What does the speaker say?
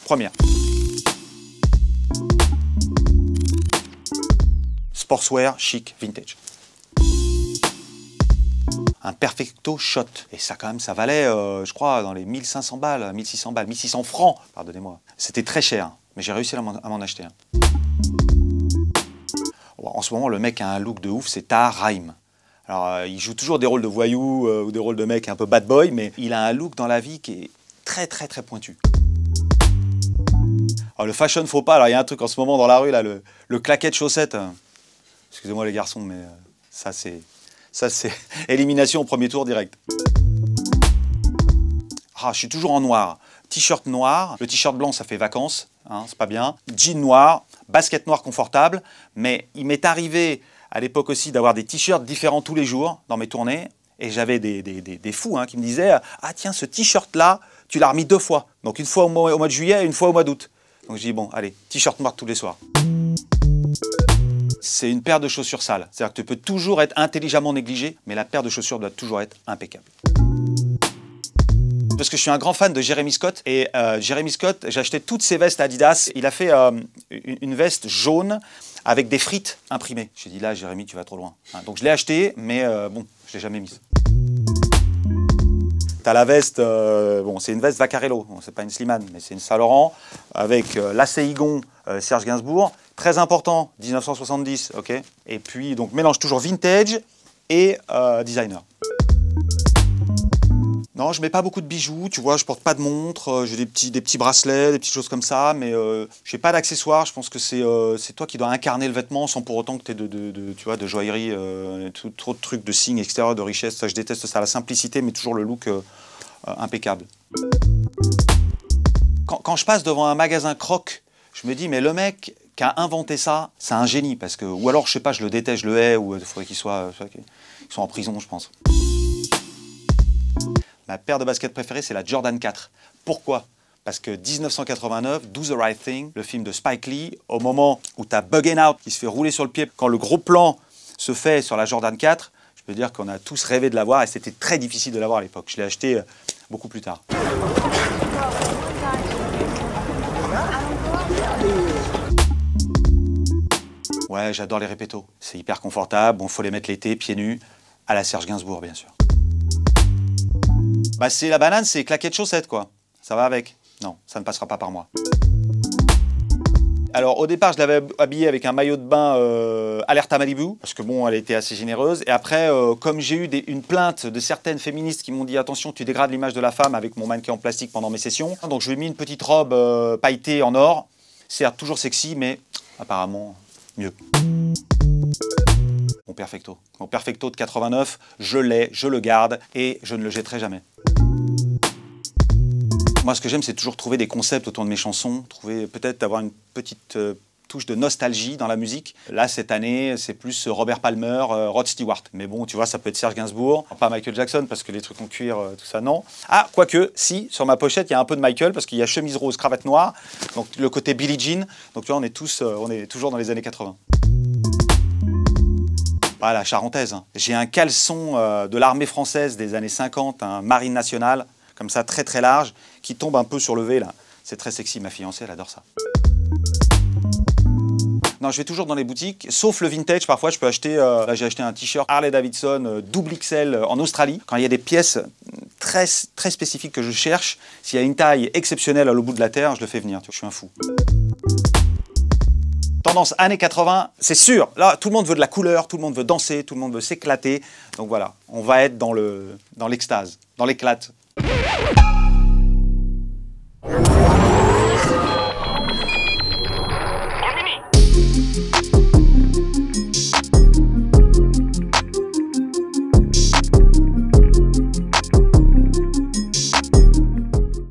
Première. Sportswear, chic, vintage. Un Perfecto Shot. Et ça, quand même, ça valait, je crois, dans les 1500 balles, 1600 balles, 1600 francs, pardonnez-moi. C'était très cher, mais j'ai réussi à m'en acheter un. Bon, en ce moment, le mec a un look de ouf, c'est Tahar Rahim. Alors, il joue toujours des rôles de voyou ou des rôles de mec un peu bad boy, mais il a un look dans la vie qui est très, très, très pointu. Alors, le fashion faux pas, alors il y a un truc en ce moment dans la rue, là, le claquet de chaussettes. Excusez-moi les garçons, mais ça c'est élimination au premier tour direct. Ah, je suis toujours en noir. T-shirt noir, le t-shirt blanc ça fait vacances, hein, c'est pas bien. Jean noir, basket noir confortable, mais il m'est arrivé à l'époque aussi d'avoir des t-shirts différents tous les jours dans mes tournées, et j'avais des fous hein, qui me disaient « Ah tiens, ce t-shirt là, tu l'as remis 2 fois, donc une fois au mois de juillet et une fois au mois d'août. » Donc je dis « Bon, allez, t-shirt noir tous les soirs. » C'est une paire de chaussures sales. C'est-à-dire que tu peux toujours être intelligemment négligé, mais la paire de chaussures doit toujours être impeccable. Parce que je suis un grand fan de Jeremy Scott, et Jeremy Scott, j'ai acheté toutes ses vestes Adidas. Il a fait une veste jaune avec des frites imprimées. J'ai dit là, Jérémy, tu vas trop loin. Hein, donc je l'ai acheté, mais bon, je l'ai jamais mise. T'as la veste, bon, c'est une veste Vaccarello, bon, c'est pas une Slimane, mais c'est une Saint-Laurent, avec lacet-higon Serge Gainsbourg. Très important, 1970, ok. Et puis, donc, mélange toujours vintage et designer. Non, je mets pas beaucoup de bijoux, tu vois, je porte pas de montre, j'ai des petits bracelets, des petites choses comme ça, mais je n'ai pas d'accessoires. Je pense que c'est toi qui dois incarner le vêtement sans pour autant que tu aies tu vois, de joaillerie, trop de trucs, de signes, etc., de richesse. Ça, je déteste ça, la simplicité, mais toujours le look impeccable. Quand je passe devant un magasin Croc, je me dis, mais le mec qui a inventé ça, c'est un génie, parce que, ou alors, je sais pas, je le déteste, je le hais, ou il faudrait qu'il soit en prison, je pense. Ma paire de baskets préférée, c'est la Jordan 4. Pourquoi? Parce que 1989, Do the Right Thing, le film de Spike Lee, au moment où tu as Buggin' Out qui se fait rouler sur le pied, quand le gros plan se fait sur la Jordan 4, je peux dire qu'on a tous rêvé de l'avoir et c'était très difficile de l'avoir à l'époque. Je l'ai acheté beaucoup plus tard. Ouais, j'adore les répétos. C'est hyper confortable, bon, faut les mettre l'été, pieds nus, à la Serge Gainsbourg, bien sûr. Bah c'est la banane, c'est claquet de chaussettes, quoi. Ça va avec? Non, ça ne passera pas par moi. Alors, au départ, je l'avais habillée avec un maillot de bain Alerta Malibu, parce que bon, elle était assez généreuse. Et après, comme j'ai eu une plainte de certaines féministes qui m'ont dit « Attention, tu dégrades l'image de la femme avec mon mannequin en plastique pendant mes sessions », donc je lui ai mis une petite robe pailletée en or. Certes, toujours sexy, mais apparemment, mieux. Mon Perfecto de 89, je l'ai, je le garde et je ne le jetterai jamais. Moi, ce que j'aime, c'est toujours trouver des concepts autour de mes chansons, peut-être avoir une petite touche de nostalgie dans la musique. Là, cette année, c'est plus Robert Palmer, Rod Stewart. Mais bon, tu vois, ça peut être Serge Gainsbourg, pas Michael Jackson, parce que les trucs en cuir, tout ça, non. Ah, quoique, si, sur ma pochette, il y a un peu de Michael, parce qu'il y a chemise rose, cravate noire, donc le côté Billie Jean. Donc tu vois, on est toujours dans les années 80. Ah, la charentaise. Hein. J'ai un caleçon de l'armée française des années 50, un marine nationale, comme ça, très très large, qui tombe un peu sur le V, là. C'est très sexy, ma fiancée, elle adore ça. Non, je vais toujours dans les boutiques, sauf le vintage. Parfois, je peux acheter, là, j'ai acheté un t-shirt Harley Davidson double XL en Australie. Quand il y a des pièces très spécifiques que je cherche, s'il y a une taille exceptionnelle à l'autre bout de la terre, je le fais venir. Tu vois, je suis un fou. Tendance années 80, c'est sûr. Là, tout le monde veut de la couleur, tout le monde veut danser, tout le monde veut s'éclater. Donc voilà, on va être dans l'extase, dans l'éclate.